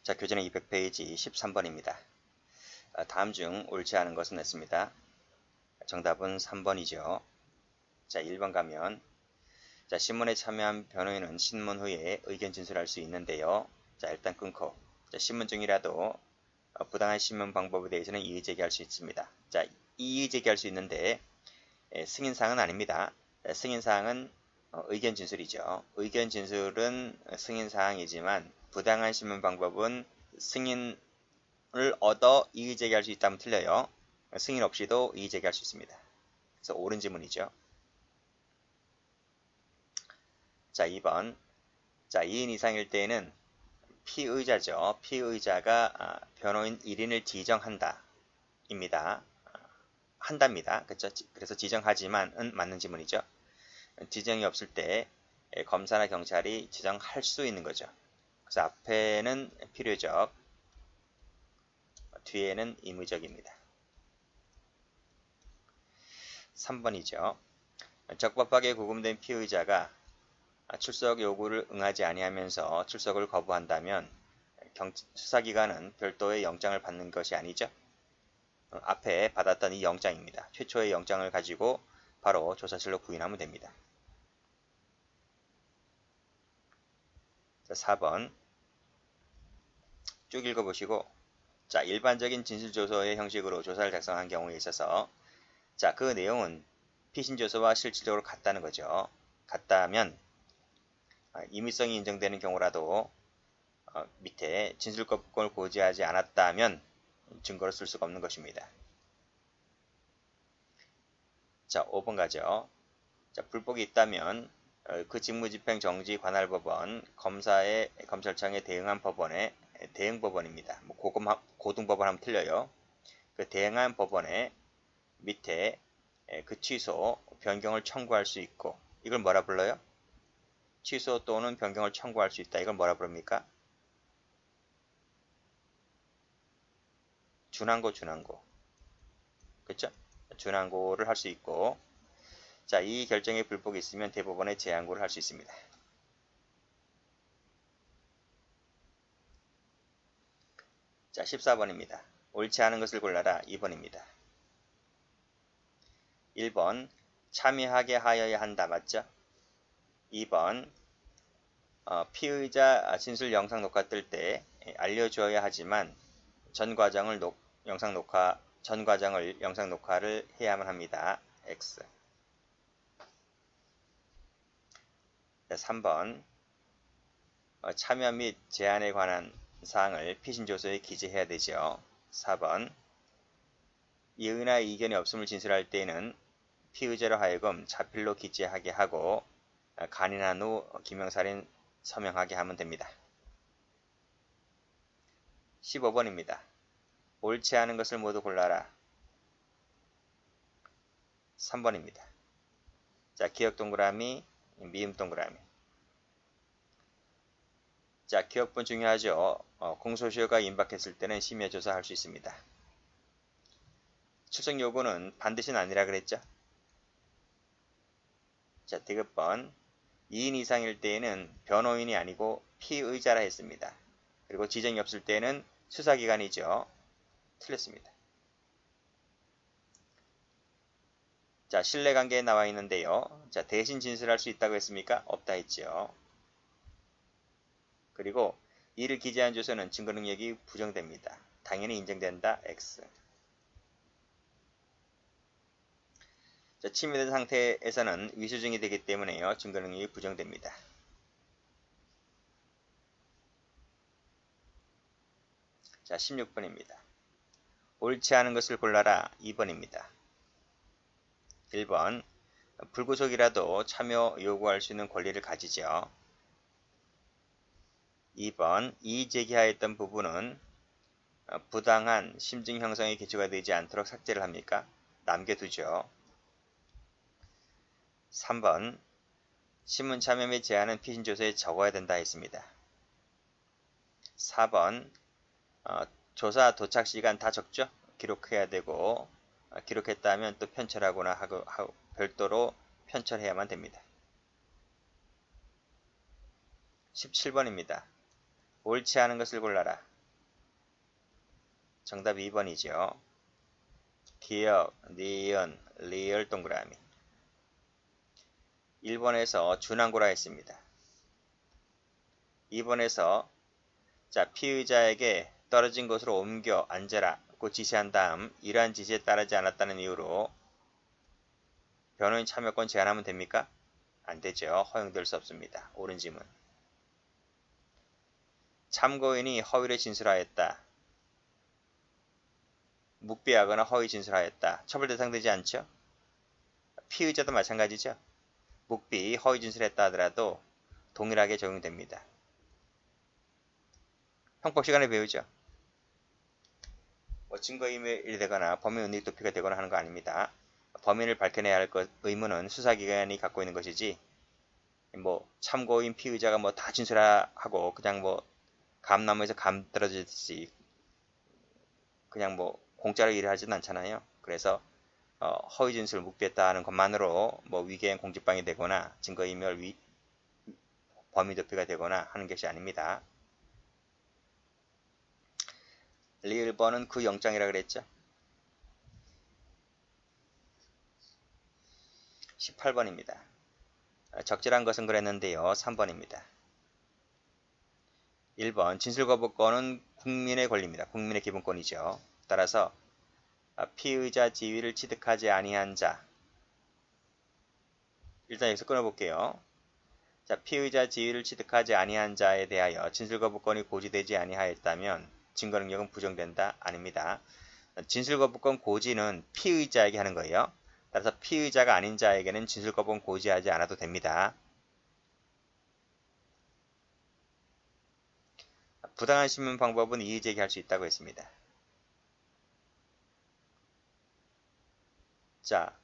자, 교재는 200페이지 13번입니다. 다음 중 옳지 않은 것은 냈습니다. 정답은 3번이죠. 자, 1번 가면 자, 신문에 참여한 변호인은 신문 후에 의견 진술할 수 있는데요. 자, 일단 끊고 자, 신문 중이라도 부당한 신문 방법에 대해서는 이의 제기할 수 있습니다. 자, 이의 제기할 수 있는데 승인사항은 아닙니다. 승인사항은 의견 진술이죠. 의견 진술은 승인사항이지만 부당한 신문 방법은 승인을 얻어 이의 제기할 수 있다면 틀려요. 승인 없이도 이의 제기할 수 있습니다. 그래서 옳은 지문이죠. 자, 2번. 자, 2인 이상일 때에는 피의자죠. 피의자가 변호인 1인을 지정한다. 입니다. 한답니다. 그렇죠? 그래서 지정하지만은 맞는 지문이죠. 지정이 없을 때 검사나 경찰이 지정할 수 있는 거죠. 그래서 앞에는 필요적, 뒤에는 의무적입니다. 3번이죠. 적법하게 구금된 피의자가 출석 요구를 응하지 아니하면서 출석을 거부한다면 수사기관은 별도의 영장을 받는 것이 아니죠. 앞에 받았던 이 영장입니다. 최초의 영장을 가지고 바로 조사실로 부인하면 됩니다. 자, 4번 쭉 읽어보시고 자, 일반적인 진술조서의 형식으로 조사를 작성한 경우에 있어서 자, 그 내용은 피신조서와 실질적으로 같다는 거죠. 같다면 임의성이 인정되는 경우라도 밑에 진술거부권을 고지하지 않았다면 증거로 쓸 수가 없는 것입니다. 자, 5번 가죠. 자, 불복이 있다면 그 직무집행 정지 관할법원, 검찰청에 대응한 법원의 대응법원입니다. 뭐 고등법원 하면 틀려요. 그 대응한 법원의 밑에 그 취소, 변경을 청구할 수 있고 이걸 뭐라 불러요? 취소 또는 변경을 청구할 수 있다. 이걸 뭐라 부릅니까? 준항고. 그렇죠? 준항고를 할 수 있고 자, 이 결정에 불복이 있으면 대법원에 재항고를 할 수 있습니다. 자, 14번입니다. 옳지 않은 것을 골라라. 2번입니다. 1번 참여하게 하여야 한다. 맞죠? 2번 피의자 진술 영상 녹화 뜰 때 알려주어야 하지만 전 과정을 영상 녹화를 해야만 합니다. X. 자, 3번 참여 및 제한에 관한 사항을 피신조서에 기재해야 되죠. 4번 이의나 이견이 없음을 진술할 때에는 피의자로 하여금 자필로 기재하게 하고 간인한 후 기명살인 서명하게 하면 됩니다. 15번입니다. 옳지 않은 것을 모두 골라라. 3번입니다. 자, 기억 동그라미, 미음 동그라미. 자, 기억분 중요하죠. 공소시효가 임박했을 때는 심야조사 할 수 있습니다. 출석 요구는 반드시는 아니라 그랬죠. 자, 디귿번 2인 이상일 때에는 변호인이 아니고 피의자라 했습니다. 그리고 지정이 없을 때는 수사기관이죠. 틀렸습니다. 자, 신뢰관계에 나와 있는데요. 자, 대신 진술할 수 있다고 했습니까? 없다 했죠. 그리고 이를 기재한 조서는 증거 능력이 부정됩니다. 당연히 인정된다. X. 자, 침해된 상태에서는 위수증이 되기 때문에요. 증거 능력이 부정됩니다. 자, 16번입니다. 옳지 않은 것을 골라라. 2번입니다. 1번 불구속이라도 참여 요구할 수 있는 권리를 가지죠. 2번 이의 제기하였던 부분은 부당한 심증 형성의 기초가 되지 않도록 삭제를 합니까? 남겨두죠. 3번 신문 참여 및 제한은 피신조서에 적어야 된다 했습니다. 4번 조사 도착 시간 다 적죠? 기록해야 되고 기록했다면 또 편철하거나 하고 별도로 편철해야만 됩니다. 17번입니다. 옳지 않은 것을 골라라. 정답 2번이죠. 기억, 니은, 리을 동그라미. 1번에서 준항고라 했습니다. 2번에서 자, 피의자에게 떨어진 곳으로 옮겨 앉으라고 지시한 다음 이러한 지시에 따르지 않았다는 이유로 변호인 참여권 제한하면 됩니까? 안 되죠. 허용될 수 없습니다. 옳은 지문. 참고인이 허위를 진술하였다. 묵비하거나 허위 진술하였다. 처벌 대상되지 않죠? 피의자도 마찬가지죠. 묵비, 허위 진술했다 하더라도 동일하게 적용됩니다. 형법 시간에 배우죠. 증거인멸이 되거나 범인 은닉 도피가 되거나 하는 거 아닙니다. 범인을 밝혀내야 할 의무는 수사기관이 갖고 있는 것이지 참고인 피의자가 다 진술하고 그냥 감나무에서 감 떨어지듯이 그냥 공짜로 일을 하지는 않잖아요. 그래서 허위 진술을 묵비했다 하는 것만으로 위계행 공직방이 되거나 증거인멸 범인 도피가 되거나 하는 것이 아닙니다. 리을번은 그 영장이라 그랬죠. 18번입니다. 적절한 것은 그랬는데요. 3번입니다. 1번 진술거부권은 국민의 권리입니다. 국민의 기본권이죠. 따라서 피의자 지위를 취득하지 아니한 자, 일단 여기서 끊어볼게요. 자, 피의자 지위를 취득하지 아니한 자에 대하여 진술거부권이 고지되지 아니하였다면 증거능력은 부정된다? 아닙니다. 진술거부권 고지는 피의자에게 하는 거예요. 따라서 피의자가 아닌 자에게는 진술거부권 고지하지 않아도 됩니다. 부당한 신문 방법은 이의제기할 수 있다고 했습니다. 자,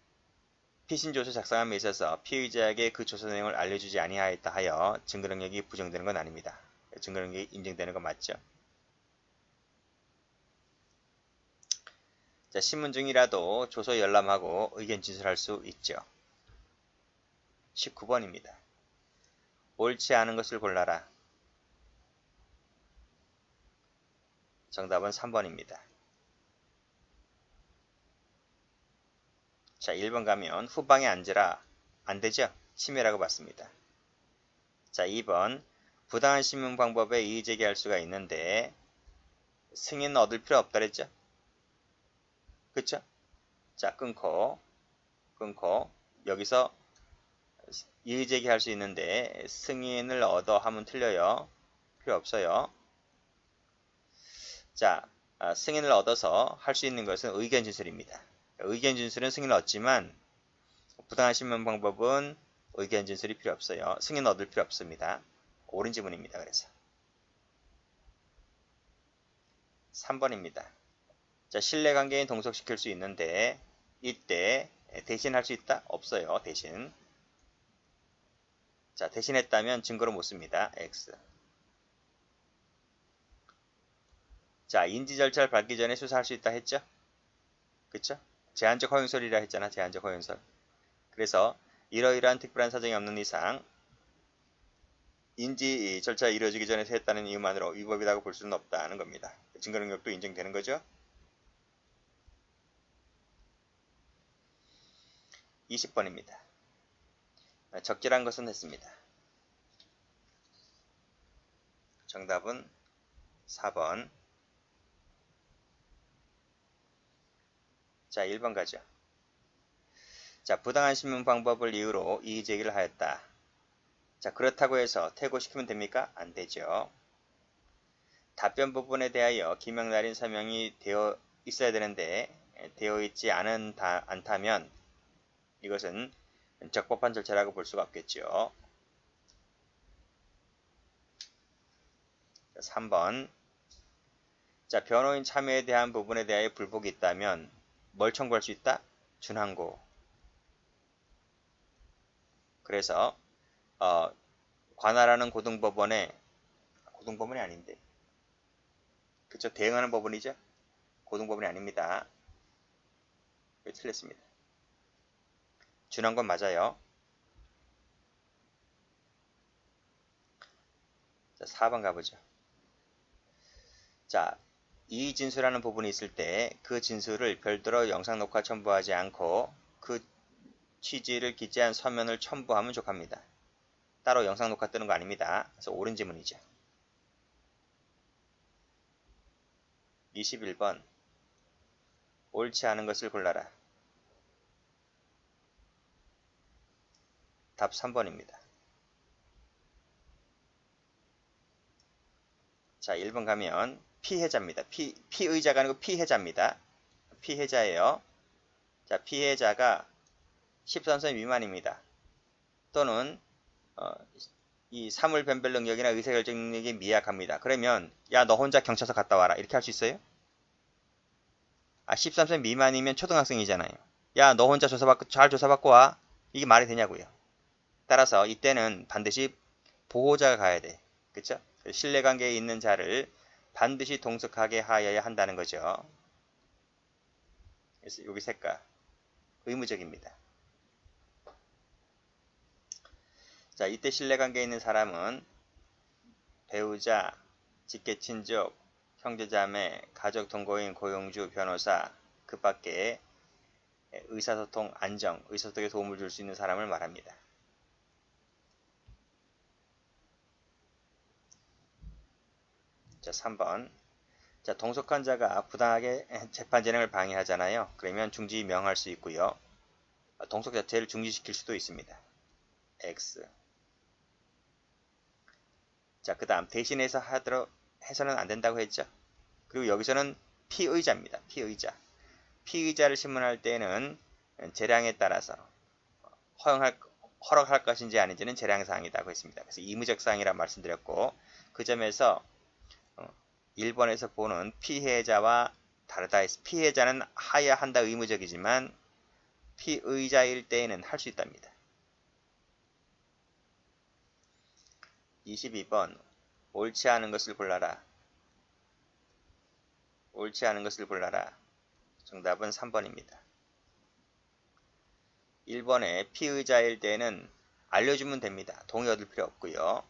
피신조서 작성함에 있어서 피의자에게 그 조서 내용을 알려주지 아니하였다 하여 증거능력이 부정되는 건 아닙니다. 증거능력이 인정되는 건 맞죠? 자, 신문 중이라도 조서 열람하고 의견 진술할 수 있죠. 19번입니다. 옳지 않은 것을 골라라. 정답은 3번입니다. 자, 1번 가면 후방에 앉으라. 안 되죠? 침해라고 봤습니다. 자, 2번 부당한 신문 방법에 이의제기할 수가 있는데 승인은 얻을 필요 없다 그랬죠? 그쵸? 자, 끊고 여기서 이의제기할 수 있는데 승인을 얻어 하면 틀려요. 필요 없어요. 자, 승인을 얻어서 할 수 있는 것은 의견 진술입니다. 의견 진술은 승인을 얻지만 부당한 신문 방법은 의견 진술이 필요 없어요. 승인 얻을 필요 없습니다. 옳은 지문입니다. 그래서 3번입니다. 자, 신뢰관계인 동석시킬 수 있는데 이때 대신할 수 있다? 없어요. 대신. 자, 대신했다면 증거로 못 씁니다. X. 자, 인지 절차를 밟기 전에 수사할 수 있다 했죠? 그쵸? 제한적 허용설이라 했잖아. 제한적 허용설. 그래서 이러이러한 특별한 사정이 없는 이상 인지 절차가 이루어지기 전에 했다는 이유만으로 위법이라고 볼 수는 없다는 겁니다. 증거 능력도 인정되는 거죠. 20번입니다. 적절한 것은 했습니다. 정답은 4번. 자, 1번 가죠. 자, 부당한 신문 방법을 이유로 이의제기를 하였다. 자, 그렇다고 해서 퇴고시키면 됩니까? 안 되죠. 답변 부분에 대하여 기명날인 서명이 되어 있어야 되는데 되어 있지 않다면 이것은 적법한 절차라고 볼 수가 없겠죠. 3번. 자, 변호인 참여에 대한 부분에 대하여 불복이 있다면 뭘 청구할 수 있다? 준항고. 그래서 관할하는 고등법원이 아닌데 그쵸? 대응하는 법원이죠? 고등법원이 아닙니다. 왜 틀렸습니다. 준항고는 맞아요. 자, 4번 가보죠. 자, 이 진술하는 부분이 있을 때 그 진술을 별도로 영상 녹화 첨부하지 않고 그 취지를 기재한 서면을 첨부하면 족합니다. 따로 영상 녹화 뜨는 거 아닙니다. 그래서 옳은 지문이죠. 21번. 옳지 않은 것을 골라라. 답 3번입니다. 자, 1번 가면 피해자입니다. 피의자가 아니고 피해자입니다. 피해자예요. 자, 피해자가 13세 미만입니다. 또는 이 사물 변별 능력이나 의사결정 능력이 미약합니다. 그러면 야, 너 혼자 경찰서 갔다 와라. 이렇게 할 수 있어요? 13세 미만이면 초등학생이잖아요. 야, 너 혼자 잘 조사받고 와. 이게 말이 되냐고요. 따라서 이때는 반드시 보호자가 가야 돼. 그쵸? 신뢰관계에 있는 자를 반드시 동석하게 하여야 한다는 거죠. 그래서 여기 색깔 의무적입니다. 자, 이때 신뢰관계에 있는 사람은 배우자, 직계친족, 형제자매, 가족 동거인, 고용주, 변호사, 그 밖에 의사소통, 안정, 의사소통에 도움을 줄 수 있는 사람을 말합니다. 자, 3번. 자, 동석한 자가 부당하게 재판 진행을 방해하잖아요. 그러면 중지 명할 수 있고요. 동석 자체를 중지시킬 수도 있습니다. X. 자, 그 다음 대신해서 해서는 안 된다고 했죠. 그리고 여기서는 피의자입니다. 피의자. 피의자를 신문할 때는 재량에 따라서 허락할 것인지 아닌지는 재량사항이라고 했습니다. 그래서 의무적 사항이라 말씀드렸고, 그 점에서 1번에서 보는 피해자와 다르다 했습니다. 피해자는 하여야 한다 의무적이지만 피의자일 때에는 할 수 있답니다. 22번. 옳지 않은 것을 골라라. 옳지 않은 것을 골라라. 정답은 3번입니다. 1번에 피의자일 때는 알려주면 됩니다. 동의 얻을 필요 없고요.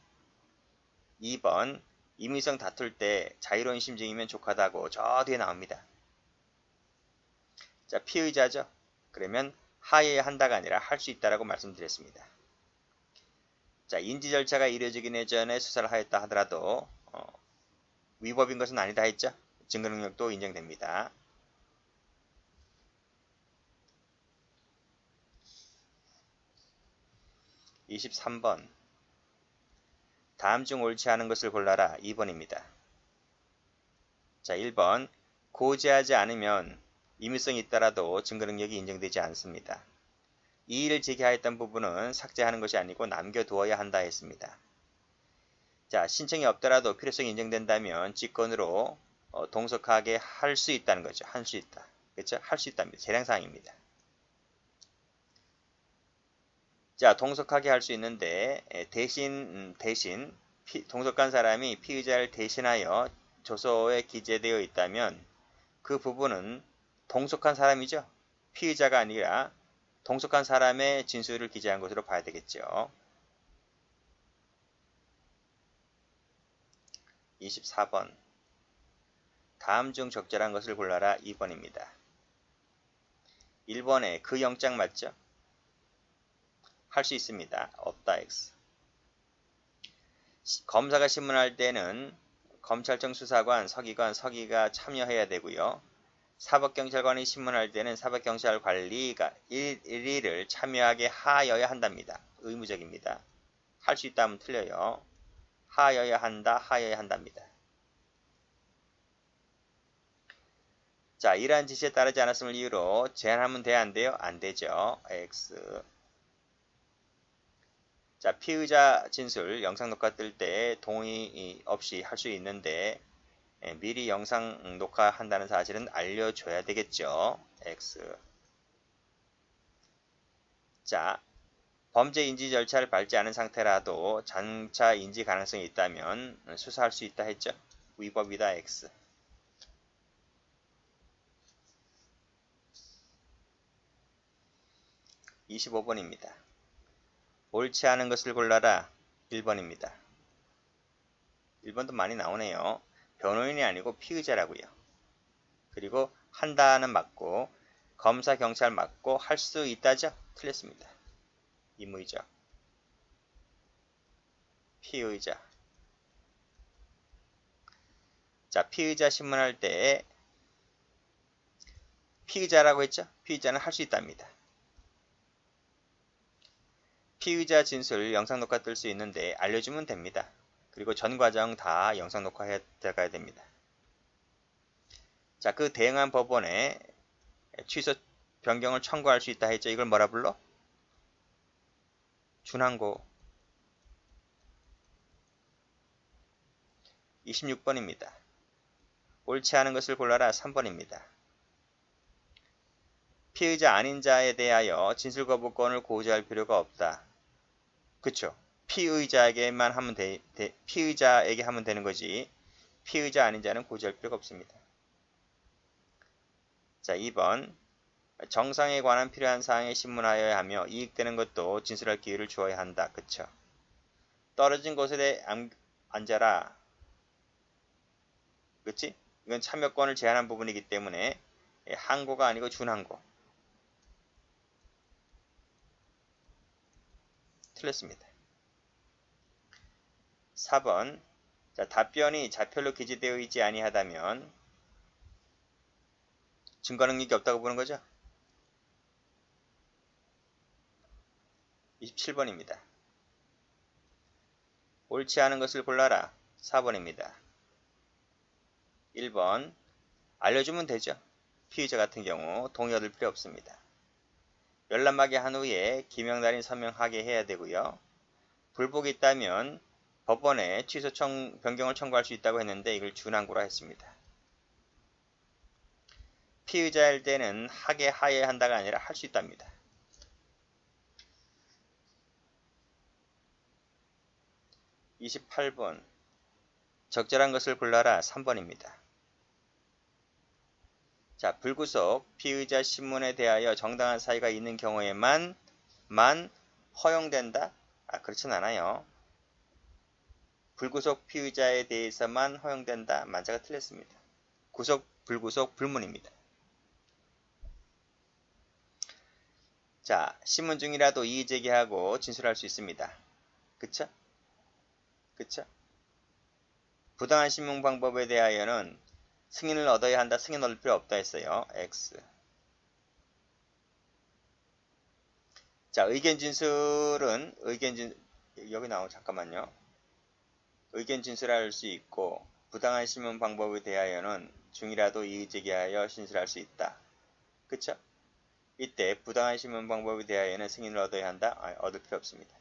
2번. 임의성 다툴 때 자유로운 심증이면 족하다고 저 뒤에 나옵니다. 자, 피의자죠. 그러면 하여야 한다가 아니라 할 수 있다라고 말씀드렸습니다. 자, 인지 절차가 이루어지기 전에 수사를 하였다 하더라도 위법인 것은 아니다 했죠. 증거 능력도 인정됩니다. 23번. 다음 중 옳지 않은 것을 골라라. 2번입니다. 자, 1번. 고지하지 않으면 임의성이 있더라도 증거 능력이 인정되지 않습니다. 이의를 제기하였던 부분은 삭제하는 것이 아니고 남겨두어야 한다 했습니다. 자, 신청이 없더라도 필요성이 인정된다면 직권으로 동석하게 할 수 있다는 거죠. 할 수 있다. 그렇죠? 할 수 있답니다. 재량사항입니다. 자, 동석하게 할 수 있는데 대신 동석한 사람이 피의자를 대신하여 조서에 기재되어 있다면 그 부분은 동석한 사람이죠. 피의자가 아니라 동석한 사람의 진술을 기재한 것으로 봐야 되겠죠. 24번. 다음 중 적절한 것을 골라라. 2번입니다. 1번에 그 영장 맞죠? 할 수 있습니다. 없다. X. 검사가 신문할 때는 검찰청 수사관, 서기가 참여해야 되고요. 사법경찰관이 신문할 때는 사법경찰관리가 일일을 참여하게 하여야 한답니다. 의무적입니다. 할 수 있다면 틀려요. 하여야 한답니다. 자, 이러한 지시에 따르지 않았음을 이유로 제한하면 돼야 안 돼요? 안 되죠. X. 자, 피의자 진술 영상 녹화 뜰 때 동의 없이 할 수 있는데 미리 영상 녹화한다는 사실은 알려줘야 되겠죠. X. 자, 범죄 인지 절차를 밟지 않은 상태라도 장차 인지 가능성이 있다면 수사할 수 있다 했죠. 위법이다. X. 25번입니다. 옳지 않은 것을 골라라. 1번입니다. 1번도 많이 나오네요. 변호인이 아니고 피의자라고요. 그리고 한다는 맞고 검사, 경찰 맞고 할 수 있다죠? 틀렸습니다. 의무이죠. 피의자. 자, 피의자 신문할 때 피의자라고 했죠? 피의자는 할 수 있답니다. 피의자 진술 영상 녹화 뜰 수 있는데 알려주면 됩니다. 그리고 전 과정 다 영상 녹화해 들어가야 됩니다. 자, 그 대응한 법원에 취소 변경을 청구할 수 있다 했죠. 이걸 뭐라 불러? 준항고. 26번입니다. 옳지 않은 것을 골라라. 3번입니다. 피의자 아닌 자에 대하여 진술거부권을 고지할 필요가 없다. 그쵸? 피의자에게만 하면 피의자에게 하면 되는 거지. 피의자 아닌 자는 고지할 필요가 없습니다. 자, 2번. 정상에 관한 필요한 사항에 신문하여야 하며 이익되는 것도 진술할 기회를 주어야 한다. 그쵸? 떨어진 곳에 앉아라. 그치? 이건 참여권을 제한한 부분이기 때문에 항고가 아니고 준항고. 틀렸습니다. 4번. 자, 답변이 자필로 기재되어 있지 아니하다면 증거 능력이 없다고 보는 거죠? 27번입니다. 옳지 않은 것을 골라라. 4번입니다. 1번. 알려주면 되죠. 피의자 같은 경우 동의 얻을 필요 없습니다. 열람하게 한 후에 기명날인 서명하게 해야 되고요. 불복이 있다면 법원에 취소 변경을 청구할 수 있다고 했는데 이걸 준항고라 했습니다. 피의자일 때는 하게 하여야 한다가 아니라 할 수 있답니다. 28번. 적절한 것을 골라라. 3번입니다. 자, 불구속 피의자 신문에 대하여 정당한 사유가 있는 경우에만 허용된다? 그렇진 않아요. 불구속 피의자에 대해서만 허용된다. 만자가 틀렸습니다. 구속, 불구속, 불문입니다. 자, 신문 중이라도 이의 제기하고 진술할 수 있습니다. 그쵸? 그쵸? 부당한 신문 방법에 대하여는 승인을 얻어야 한다. 승인 얻을 필요 없다 했어요. X. 자, 의견 진술은 여기 잠깐만요. 의견 진술할 수 있고 부당한 신문 방법에 대하여는 중이라도 이의 제기하여 진술할 수 있다. 그쵸? 이때 부당한 신문 방법에 대하여는 승인을 얻어야 한다. 얻을 필요 없습니다.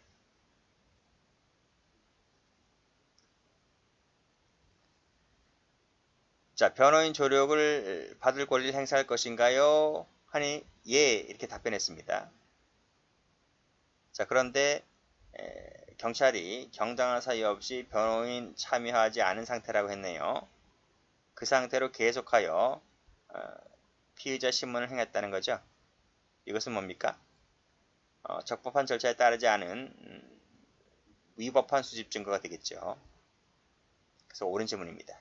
자, 변호인 조력을 받을 권리를 행사할 것인가요? 하니 예, 이렇게 답변했습니다. 자, 그런데 경찰이 정당한 사유 없이 변호인 참여하지 않은 상태라고 했네요. 그 상태로 계속하여 피의자 신문을 행했다는 거죠. 이것은 뭡니까? 적법한 절차에 따르지 않은 위법한 수집 증거가 되겠죠. 그래서 옳은 질문입니다.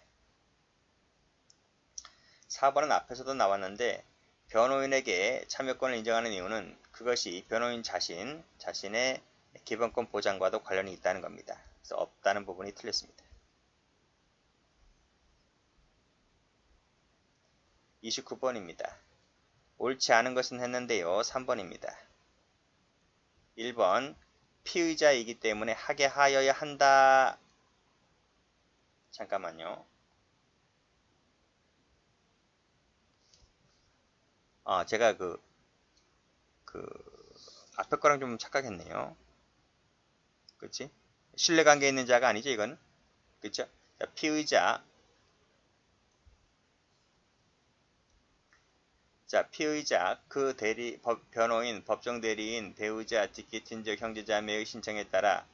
4번은 앞에서도 나왔는데 변호인에게 참여권을 인정하는 이유는 그것이 변호인 자신의 기본권 보장과도 관련이 있다는 겁니다. 그래서 없다는 부분이 틀렸습니다. 29번입니다. 옳지 않은 것은 했는데요. 3번입니다. 1번. 피의자이기 때문에 하게 하여야 한다. 잠깐만요. 제가 앞에 거랑 좀 착각했네요. 그치? 신뢰관계 있는 자가 아니죠, 이건? 그쵸? 자, 피의자. 자, 피의자, 그 변호인, 법정 대리인, 배우자, 직계 친족, 형제자매의 신청에 따라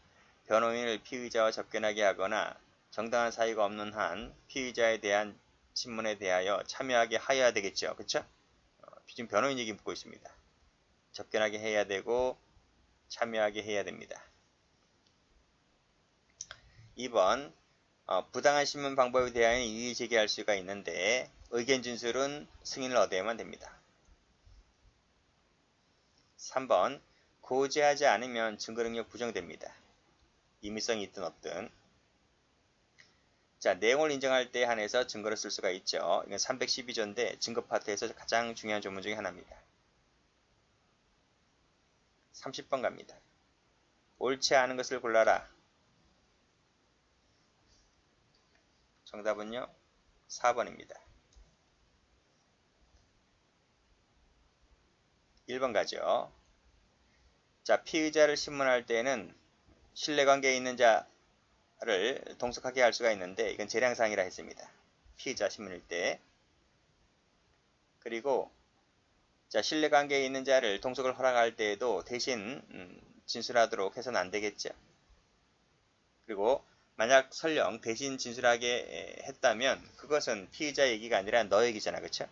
변호인을 피의자와 접견하게 하거나 정당한 사유가 없는 한 피의자에 대한 신문에 대하여 참여하게 하여야 되겠죠. 그쵸? 지금 변호인 얘기 묻고 있습니다. 접견하게 해야 되고 참여하게 해야 됩니다. 2번. 부당한 신문 방법에 대하여 이의 제기할 수가 있는데 의견 진술은 승인을 얻어야만 됩니다. 3번 고지하지 않으면 증거 능력 부정됩니다. 임의성이 있든 없든. 자, 내용을 인정할 때에 한해서 증거를 쓸 수가 있죠. 이건 312조인데 증거 파트에서 가장 중요한 조문 중에 하나입니다. 30번 갑니다. 옳지 않은 것을 골라라. 정답은요, 4번입니다. 1번 가죠. 자, 피의자를 신문할 때에는 신뢰관계에 있는 자를 동석하게 할 수가 있는데 이건 재량사항이라 했습니다. 피의자 신문일 때. 그리고 자, 신뢰관계에 있는 자를 동석을 허락할 때에도 대신 진술하도록 해서는 안 되겠죠. 그리고 만약 설령 대신 진술하게 했다면 그것은 피의자 얘기가 아니라 너 얘기잖아. 그쵸?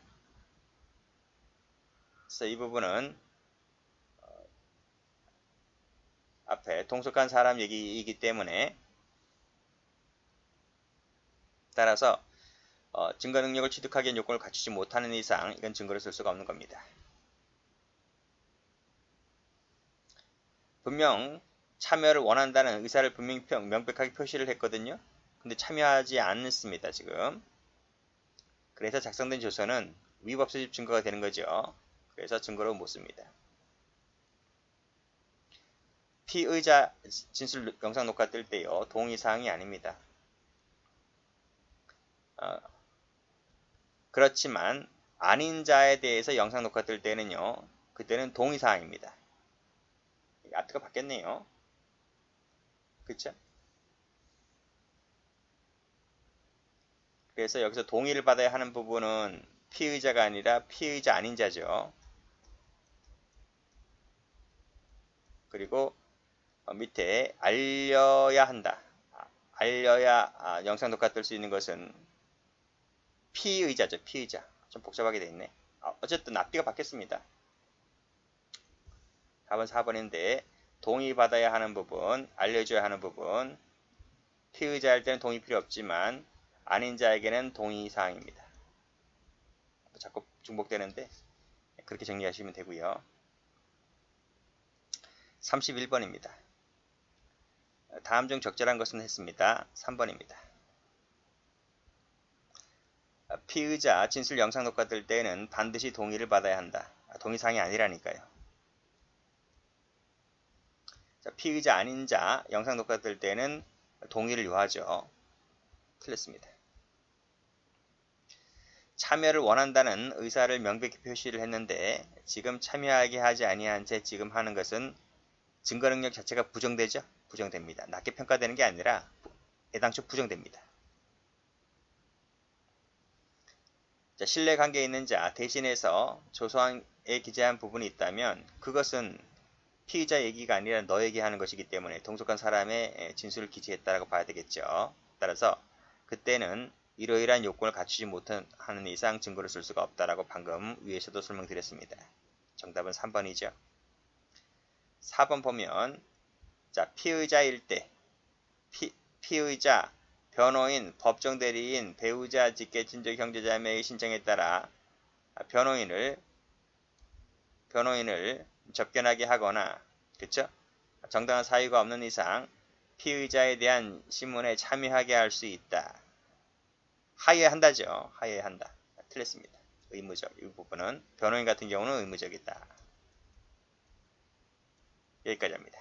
그래서 이 부분은 앞에 동석한 사람 얘기이기 때문에 따라서 증거 능력을 취득하기 위한 요건을 갖추지 못하는 이상 이건 증거를 쓸 수가 없는 겁니다. 분명 참여를 원한다는 의사를 분명히 명백하게 표시를 했거든요. 근데 참여하지 않습니다. 지금. 그래서 작성된 조서는 위법소집 증거가 되는 거죠. 그래서 증거로 못 씁니다. 피의자 진술 영상 녹화 뜰 때요. 동의사항이 아닙니다. 그렇지만 아닌 자에 대해서 영상 녹화 뜰 때는요. 그때는 동의사항입니다. 아트가 바뀌었네요. 그쵸? 그래서 여기서 동의를 받아야 하는 부분은 피의자가 아니라 피의자 아닌 자죠. 그리고 밑에 알려야 한다. 알려야 영상 녹화 뜰 수 있는 것은 피의자죠. 피의자. 좀 복잡하게 되어 있네. 어쨌든 앞뒤가 바뀌었습니다. 답은 4번인데 동의받아야 하는 부분, 알려줘야 하는 부분, 피의자일 때는 동의 필요 없지만 아닌 자에게는 동의사항입니다. 자꾸 중복되는데 그렇게 정리하시면 되고요. 31번입니다. 다음 중 적절한 것은 했습니다. 3번입니다. 피의자 진술 영상 녹화 뜰 때는 반드시 동의를 받아야 한다. 동의사항이 아니라니까요. 자, 피의자 아닌 자 영상 녹화 뜰 때는 동의를 요하죠. 틀렸습니다. 참여를 원한다는 의사를 명백히 표시를 했는데 지금 참여하게 하지 아니한 채 지금 하는 것은 증거 능력 자체가 부정되죠? 부정됩니다. 낮게 평가되는 게 아니라 애당초 부정됩니다. 자, 신뢰관계에 있는 자 대신해서 조서에 기재한 부분이 있다면 그것은 피의자 얘기가 아니라 너 얘기하는 것이기 때문에 동석한 사람의 진술을 기재했다라고 봐야 되겠죠. 따라서 그때는 이러이러한 요건을 갖추지 못하는 이상 증거를 쓸 수가 없다라고 방금 위에서도 설명드렸습니다. 정답은 3번이죠. 4번 보면 자, 피의자일 때 피의자, 변호인, 법정대리인, 배우자, 직계, 친족, 형제자매의 신청에 따라 변호인을 접견하게 하거나 그쵸? 정당한 사유가 없는 이상 피의자에 대한 신문에 참여하게 할 수 있다. 하회한다죠. 하회한다. 틀렸습니다. 의무적. 이 부분은 변호인 같은 경우는 의무적이다. 여기까지 합니다.